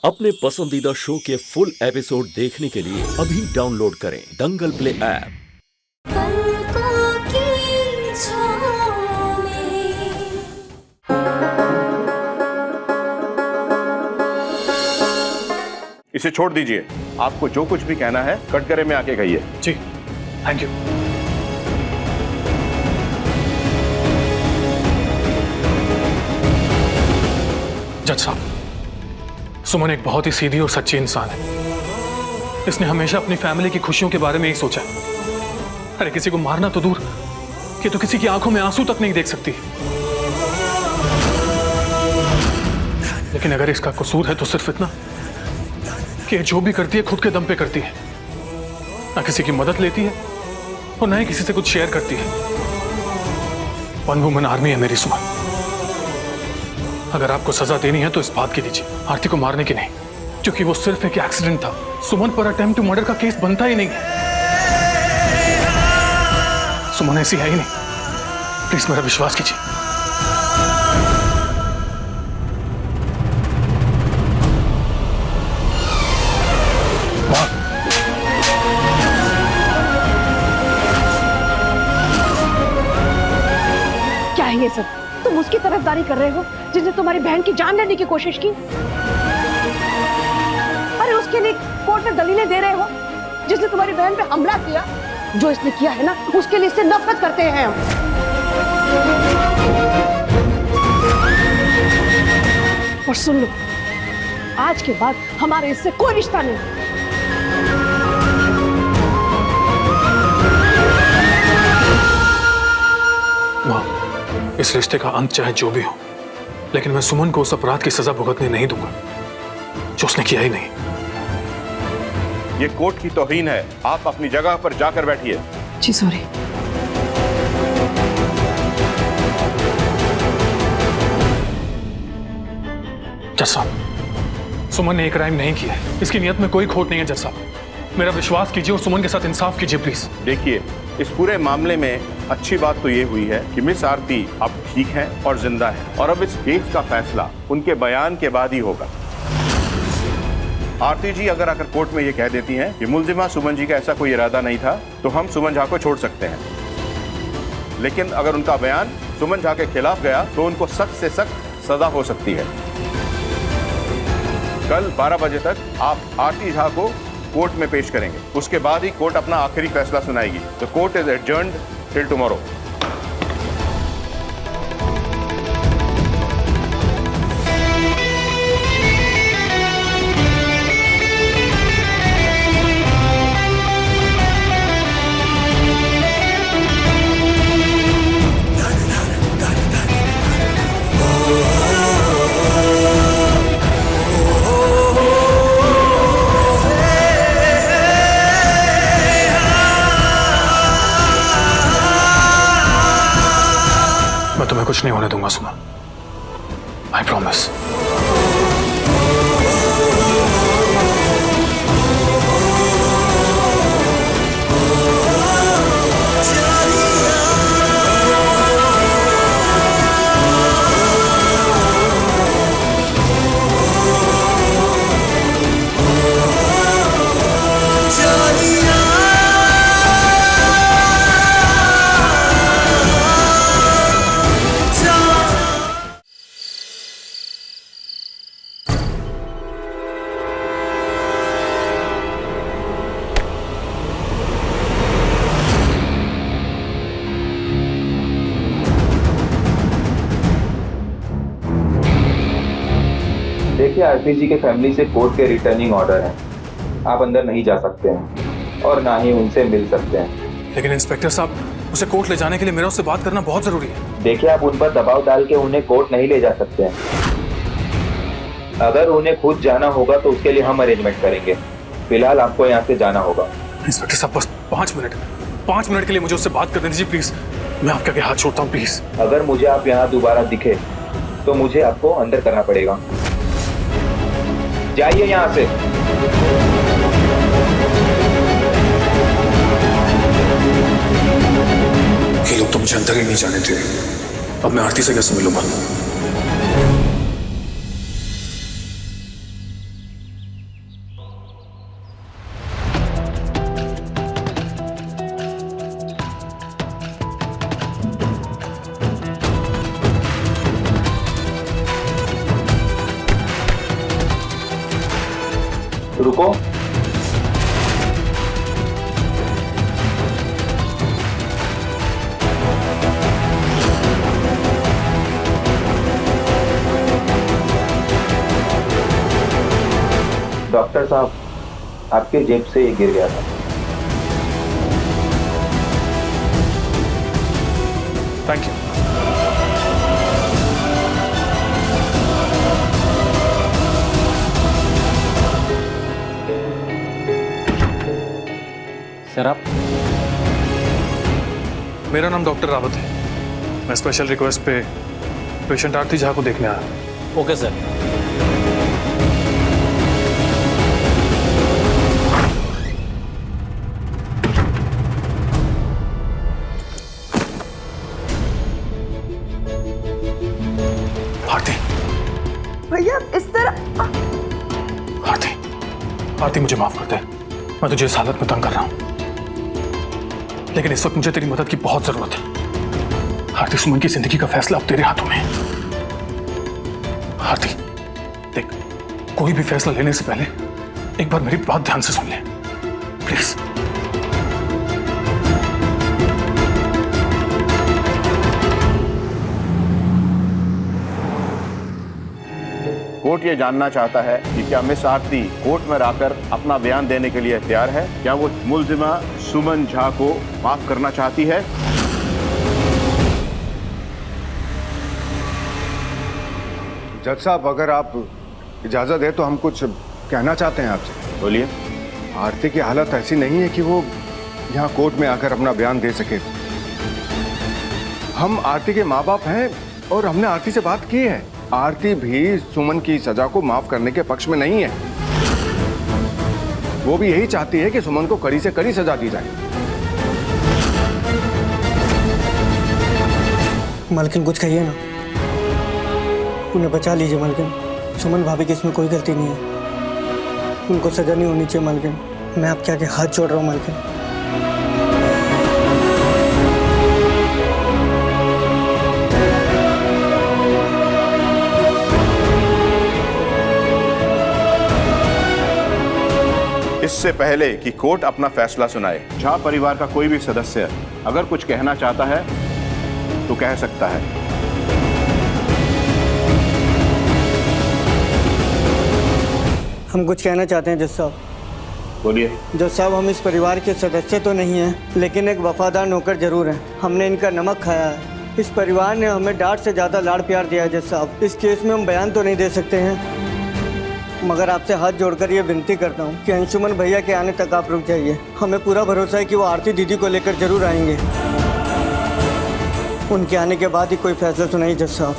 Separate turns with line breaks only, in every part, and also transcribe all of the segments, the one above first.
अपने पसंदीदा शो के फुल एपिसोड देखने के लिए अभी डाउनलोड करें दंगल प्ले ऐप।
पलकों की छाँव में।
इसे छोड़ दीजिए। आपको जो कुछ भी कहना है कटघरे में आके कहिए।
जी, थैंक यू। जज साहब, सुमन एक बहुत ही सीधी और सच्ची इंसान है। इसने हमेशा अपनी फैमिली की खुशियों के बारे में ही सोचा। अरे किसी को मारना तो दूर, कि तो किसी की आंखों में आंसू तक नहीं देख सकती। लेकिन अगर इसका कसूर है तो सिर्फ इतना कि जो भी करती है खुद के दम पे करती है, ना किसी की मदद लेती है और ना ही किसी से कुछ शेयर करती है। वन वुमन आर्मी है मेरी सुमन। अगर आपको सजा देनी है तो इस बात की दीजिए, आरती को मारने की नहीं, क्योंकि वो सिर्फ एक एक्सीडेंट था। सुमन पर अटेम्प्ट टू मर्डर का केस बनता ही नहीं है। सुमन ऐसी है ही नहीं, प्लीज मेरा विश्वास कीजिए।
क्या है ये सब? तुम उसकी तरफदारी कर रहे हो जिसने तुम्हारी बहन की जान लेने की कोशिश की। अरे उसके लिए कोर्ट में दलीलें दे रहे हो जिसने तुम्हारी बहन पे हमला किया। जो इसने किया है ना, उसके लिए इससे नफरत करते हैं हम। और सुन लो, आज के बाद हमारे इससे कोई रिश्ता नहीं।
इस रिश्ते का अंत चाहे जो भी हो, लेकिन मैं सुमन को उस अपराध की सजा भुगतने नहीं दूंगा जो उसने किया ही नहीं।
ये कोर्ट की तौहीन है। आप अपनी जगह पर जाकर बैठिए।
जी सॉरी।
जज साहब, सुमन ने एक क्राइम नहीं किया है। इसकी नियत में कोई खोट नहीं है। जज साहब, मेरा विश्वास कीजिए और सुमन के साथ इंसाफ कीजिए प्लीज।
देखिए, इस पूरे मामले में अच्छी बात तो ये हुई है कि मिस आरती अब ठीक है और जिंदा है, और अब इस केस का फैसला उनके बयान के बाद ही होगा। आरती जी अगर आकर कोर्ट में ये कह देती हैं कि मुलजिमा सुमन जी का ऐसा कोई इरादा नहीं था, तो हम सुमन झा को छोड़ सकते हैं। लेकिन अगर उनका बयान सुमन झा के खिलाफ गया तो उनको सख्त से सख्त सजा हो सकती है। कल 12 बजे तक आप आरती झा को कोर्ट में पेश करेंगे। उसके बाद ही कोर्ट अपना आखिरी फैसला सुनाएगी। The court is adjourned till tomorrow.
मैं तुम्हें कुछ नहीं होने दूंगा सुमन, आई प्रॉमिस।
देखिए, आरती जी के फैमिली से कोर्ट के रिटर्निंग ऑर्डर है। आप अंदर नहीं जा सकते हैं और ना ही उनसे मिल सकते हैं।
लेकिन इंस्पेक्टर साहब, उसे कोर्ट ले जाने के लिए मेरा उससे बात करना बहुत जरूरी है।
देखिए, आप उन पर दबाव डाल के उन्हें कोर्ट नहीं ले जा सकते हैं। अगर उन्हें खुद जाना होगा तो उसके लिए हम अरेंजमेंट करेंगे। फिलहाल आपको यहाँ से जाना होगा।
इंस्पेक्टर साहब, बस 5 मिनट के लिए मुझे उससे बात करने दीजिए प्लीज। मैं आपके आगे हाथ छोड़ता हूँ प्लीज।
अगर मुझे आप यहाँ दोबारा दिखे तो मुझे आपको अंदर करना पड़ेगा। जाइए यहाँ से।
ये लोग तो मुझे अंदर ही नहीं जाने दे। अब मैं आरती से कैसे मिलूंगा?
रुको। डॉक्टर साहब, आपके जेब से ये गिर गया था।
Thank you.
सर आप?
मेरा नाम डॉक्टर रावत है। मैं स्पेशल रिक्वेस्ट पे पेशेंट आरती झा को देखने आया हूं।
Okay sir.
आरती,
भैया इस तरह
आरती, आरती मुझे माफ कर दे। मैं तुझे इस हालत में तंग कर रहा हूं, लेकिन इस वक्त मुझे तेरी मदद की बहुत जरूरत है। आरती, सुमन की जिंदगी का फैसला अब तेरे हाथों में है। आरती देख, कोई भी फैसला लेने से पहले एक बार मेरी बात ध्यान से सुन ले प्लीज।
कोर्ट ये जानना चाहता है कि क्या मिस आरती कोर्ट में आकर अपना बयान देने के लिए तैयार है? क्या वो मुलजिमा सुमन झा को माफ करना चाहती है?
जज साहब, अगर आप इजाजत दें तो हम कुछ कहना चाहते हैं आपसे।
बोलिए।
आरती की हालत ऐसी नहीं है कि वो यहाँ कोर्ट में आकर अपना बयान दे सके। हम आरती के माँ बाप हैं और हमने आरती से बात की है। आरती भी सुमन की सजा को माफ करने के पक्ष में नहीं है। वो भी यही चाहती है कि सुमन को कड़ी से कड़ी सजा दी जाए।
मालकिन कुछ कहिए ना, उन्हें बचा लीजिए मालकिन। सुमन भाभी की इसमें कोई गलती नहीं है, उनको सजा नहीं होनी चाहिए मालकिन। मैं आपके आगे हाथ जोड़ रहा हूँ मालकिन।
इससे पहले कि कोर्ट अपना फैसला सुनाए, झा परिवार का कोई भी सदस्य अगर कुछ कहना चाहता है तो कह सकता है।
हम कुछ कहना चाहते हैं जज साहब।
बोलिए।
जज साहब, हम इस परिवार के सदस्य तो नहीं हैं, लेकिन एक वफादार नौकर जरूर हैं। हमने इनका नमक खाया है। इस परिवार ने हमें डांट से ज़्यादा लाड़ प्यार दिया है जज साहब। इस केस में हम बयान तो नहीं दे सकते हैं, मगर आपसे हाथ जोड़कर ये विनती करता हूँ कि अंशुमन भैया के आने तक आप रुक जाइए। हमें पूरा भरोसा है कि वो आरती दीदी को लेकर जरूर आएंगे। उनके आने के बाद ही कोई फैसला सुनाइए जज साहब,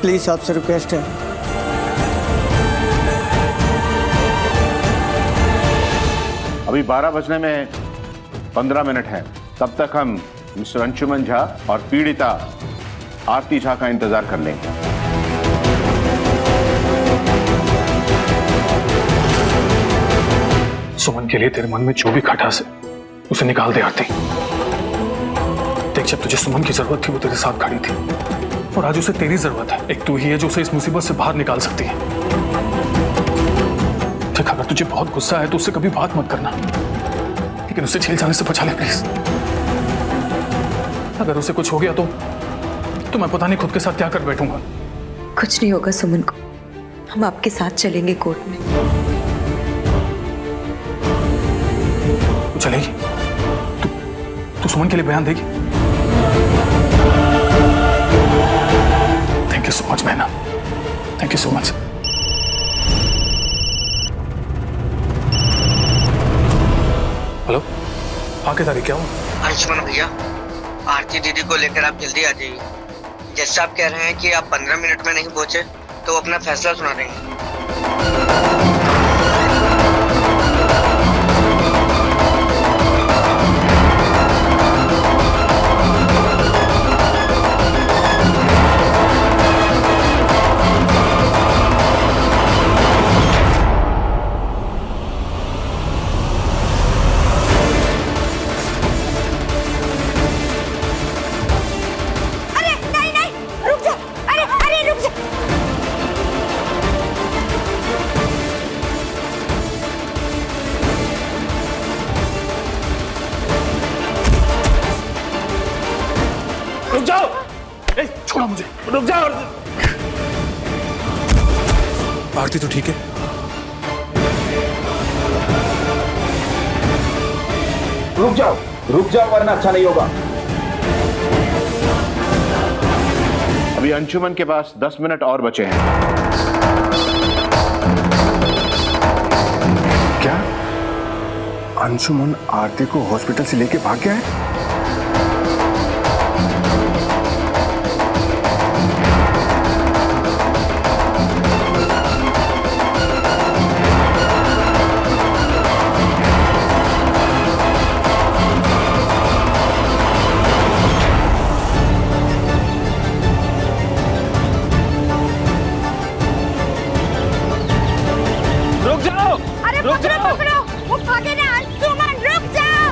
प्लीज़ आपसे रिक्वेस्ट है।
अभी 12 बजने में 15 मिनट है। तब तक हम मिस्टर अंशुमन झा और पीड़िता आरती झा का इंतजार कर लेंगे।
सुमन के लिए तेरे मन में जो भी खटास है उसे निकाल दे आरती। देख, जब तुझे सुमन की जरूरत थी वो तेरे साथ खड़ी थी, और आज उसे तेरी जरूरत है। एक तू ही है जो उसे इस मुसीबत से बाहर निकाल सकती है। देख, अगर तुझे बहुत गुस्सा है तो उससे कभी बात मत करना, लेकिन उसे जेल जाने से बचा ले प्लीज। अगर उसे कुछ हो गया तो मैं पता नहीं खुद के साथ क्या कर बैठूंगा।
कुछ नहीं होगा सुमन को, हम आपके साथ चलेंगे कोर्ट में।
तू चलेगी? तू सुमन के लिए बयान देगी? थैंक यू सो मच मैना, thank you so much. Hello, हाँ क्या क्या हुआ?
अंशुमन भैया, आरती दीदी को लेकर आप जल्दी आ जाइए। जज साहब कह रहे हैं कि आप 15 मिनट में नहीं पहुंचे तो वो अपना फैसला सुना देंगे।
आरती तो ठीक है?
रुक जाओ वरना अच्छा नहीं होगा।
अभी अंशुमन के पास 10 मिनट और बचे हैं।
क्या अंशुमन आरती को हॉस्पिटल से लेके भाग गया है?
पकड़ो, वो भागे ना। अंशुमन रुक जाओ।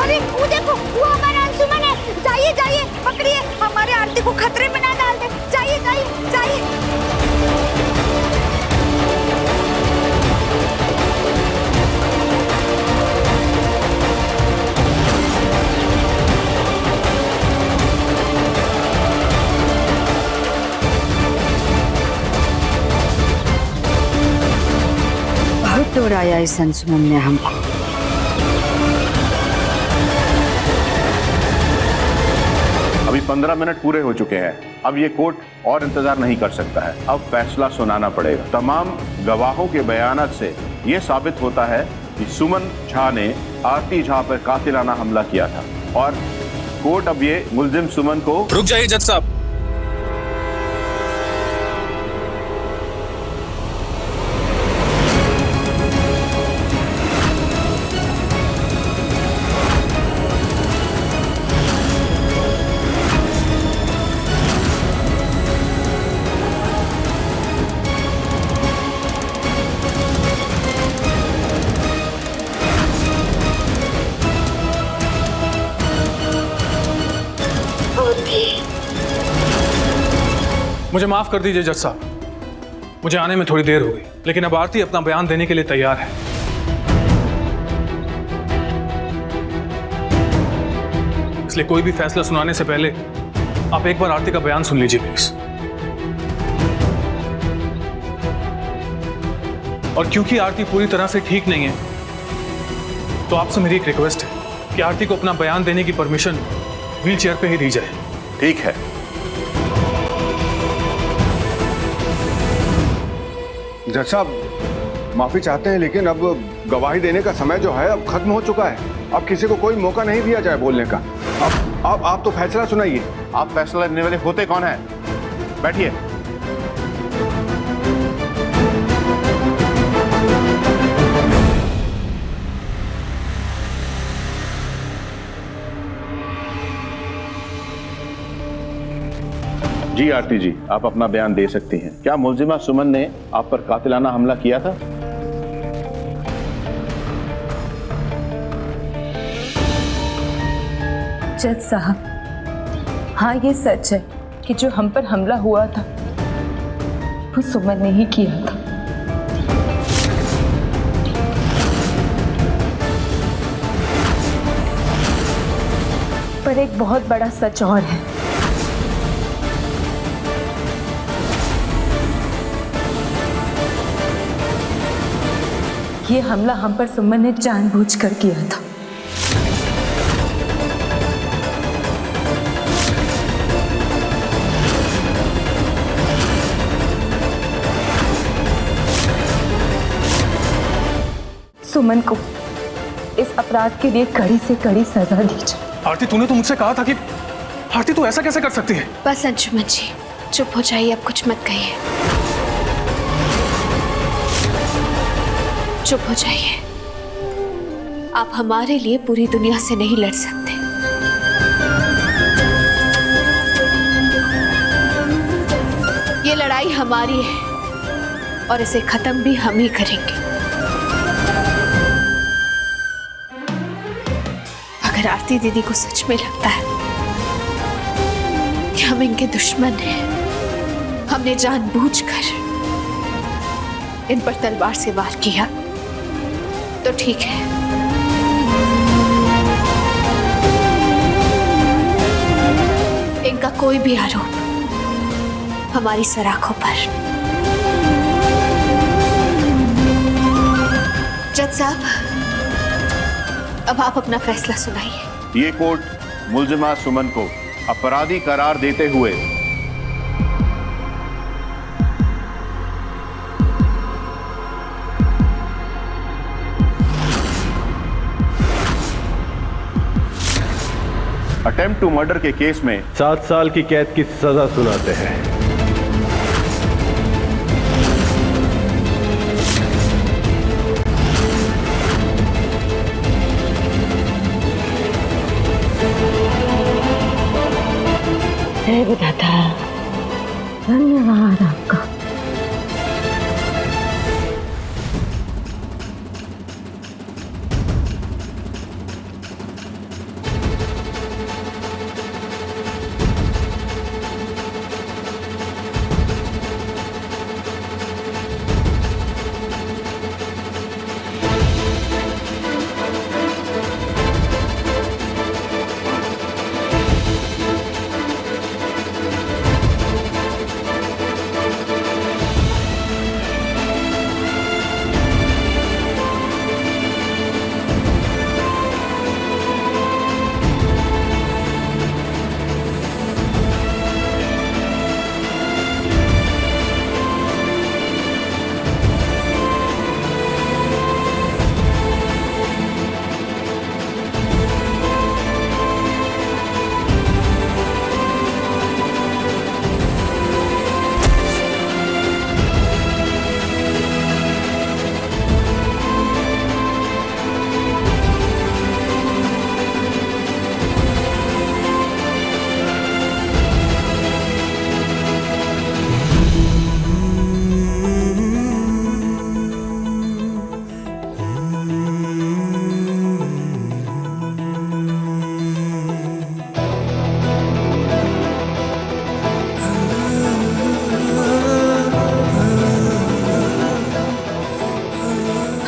अरे वो देखो, वो हमारा अंशुमन है। जाइए जाइए, पकड़िए, हमारे आरती को खतरे में ना डाल दे। जाइए जाइए जाइए।
बहुत दौड़ाया इस अंशुमन ने हमको।
अभी 15 मिनट पूरे हो चुके हैं। अब ये कोर्ट और इंतजार नहीं कर सकता है। अब फैसला सुनाना पड़ेगा। तमाम गवाहों के बयानात से ये साबित होता है कि सुमन झा ने आरती झा पर कातिलाना हमला किया था और कोर्ट अब ये मुल्जिम सुमन को।
रुक जाइए जज साहब। मुझे माफ कर दीजिए जज साहब, मुझे आने में थोड़ी देर हो गई, लेकिन अब आरती अपना बयान देने के लिए तैयार है। इसलिए कोई भी फैसला सुनाने से पहले आप एक बार आरती का बयान सुन लीजिए प्लीज। और क्योंकि आरती पूरी तरह से ठीक नहीं है, तो आपसे मेरी एक रिक्वेस्ट है कि आरती को अपना बयान देने की परमिशन व्हील चेयर पे ही दी जाए।
ठीक है।
जज साहब माफी चाहते हैं, लेकिन अब गवाही देने का समय जो है अब खत्म हो चुका है। अब किसी को कोई मौका नहीं दिया जाए बोलने का। अब आप तो फैसला सुनाइए।
आप फैसला लेने वाले होते कौन है? बैठिए। जी आरती जी, आप अपना बयान दे सकती हैं। क्या मुल्जिमा सुमन ने आप पर कातिलाना हमला किया था?
जज साहब, हाँ ये सच है कि जो हम पर हमला हुआ था वो सुमन ने ही किया था। पर एक बहुत बड़ा सच और है। ये हमला हम पर सुमन ने जानबूझकर किया था। सुमन को इस अपराध के लिए कड़ी से कड़ी सजा दी जाए।
आरती, तूने तो मुझसे कहा था कि आरती तू ऐसा कैसे कर सकती है?
बस अंशुमन जी, चुप हो जाइए, अब कुछ मत कहिए। चुप हो जाइए। आप हमारे लिए पूरी दुनिया से नहीं लड़ सकते। ये लड़ाई हमारी है और इसे खत्म भी हम ही करेंगे। अगर आरती दीदी को सच में लगता है कि हम इनके दुश्मन हैं, हमने जानबूझकर इन पर तलवार से वार किया, तो ठीक है। इनका कोई भी आरोप हमारी सराखों पर। जज साहब, अब आप अपना फैसला सुनाइए।
ये कोर्ट मुल्जिमा सुमन को अपराधी करार देते हुए अटेम्प्ट टू मर्डर के केस में
7 साल की कैद की सजा सुनाते हैं।
हे विधाता, धन्यवाद आपका।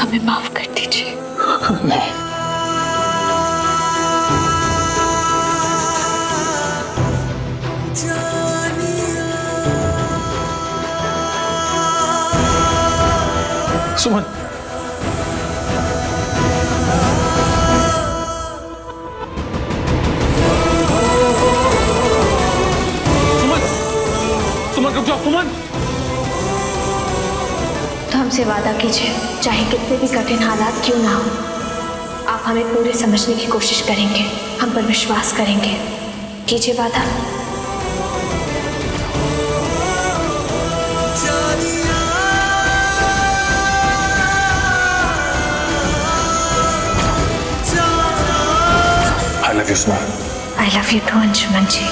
हमें माफ कर दीजिए।
सुमन, सुमन रुक जाओ। सुमन,
तो हमसे वादा कीजिए, चाहे कितने भी कठिन हालात क्यों ना हो, आप हमें पूरे समझने की कोशिश करेंगे, हम पर विश्वास करेंगे। कीजिए वादा।
I love you Suman.
I love you too Anshuman ji.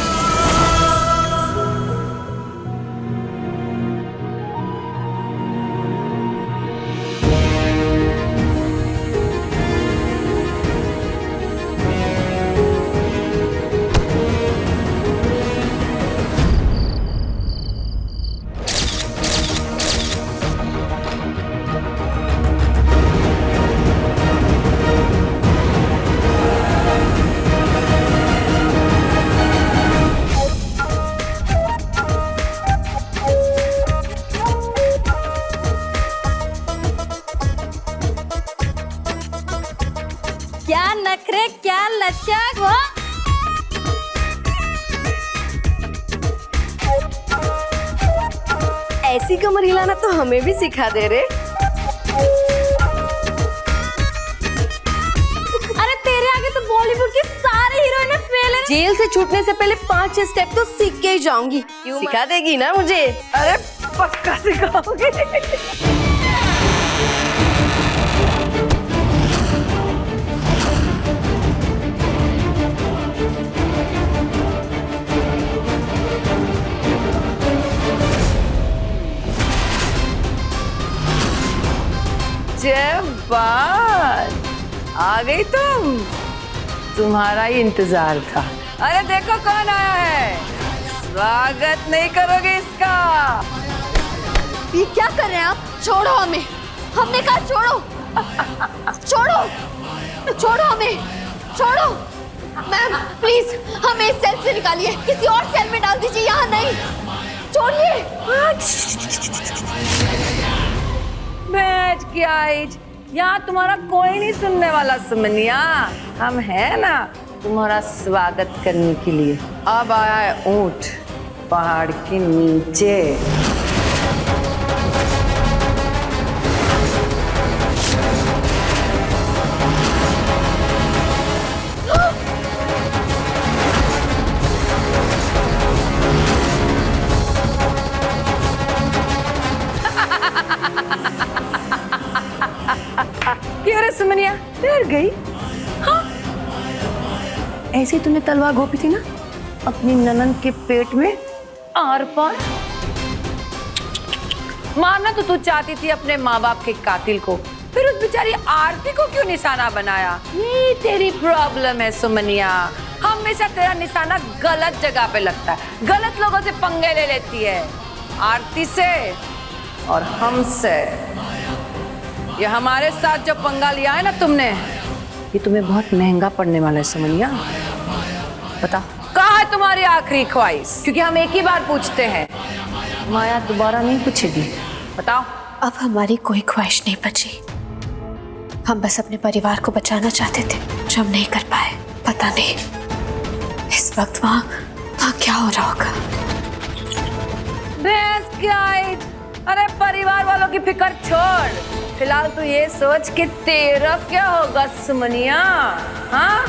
क्या नखरे, क्या लचक हो। ऐसी कमर हिलाना तो हमें भी सिखा दे रे। अरे तेरे आगे तो बॉलीवुड की सारी हीरोइनें फेल हैं। जेल से छूटने से पहले 5 स्टेप तो सीख के ही जाऊंगी। सिखा देगी ना मुझे? अरे पक्का सिखाओगे।
बात आ गई तुम, तुम्हारा ही इंतजार था। अरे देखो कौन आया है, स्वागत नहीं करोगे इसका?
ये क्या कर रहे हैं आप? छोड़ो हमें, हमने कहा छोड़ो। छोड़ो, छोड़ो हमें, छोड़ो। मैम प्लीज हमें इस सेल से निकालिए, किसी और सेल में डाल दीजिए, यहाँ नहीं। छोड़िए।
गाइज, यहाँ तुम्हारा कोई नहीं सुनने वाला सुमनिया। हम है ना तुम्हारा स्वागत करने के लिए। अब आया है ऊंट पहाड़ के नीचे। क्यों रे सुमनिया, डर गई? हाँ, ऐसे तूने तलवार घोपी थी ना अपनी ननन के पेट में आर पार। मारना तो तू चाहती थी अपने माँ बाप के कातिल को, फिर उस बेचारी आरती को क्यों निशाना बनाया? ये तेरी प्रॉब्लम है सुमनिया, हमेशा तेरा निशाना गलत जगह पे लगता है, गलत लोगों से पंगे ले लेती है, आरती से और हमसे। ये हमारे साथ जो पंगा लिया है ना तुमने, ये तुम्हें बहुत महंगा पड़ने वाला है सुमनिया। बता, कहाँ है तुम्हारी आखिरी ख्वाहिश? क्योंकि हम एक ही बार पूछते हैं, माया दोबारा नहीं पूछेगी। बताओ।
अब हमारी कोई ख्वाहिश नहीं बची। हम बस अपने परिवार को बचाना चाहते थे, जो हम नहीं कर पाए। पता नहीं इस वक्त वहाँ क्या हो रहा होगा।
भैंस गाइड, अरे परिवार वालों की फिक्र छोड़, फिलहाल तू ये सोच कि तेरा क्या होगा सुमनिया। हाँ,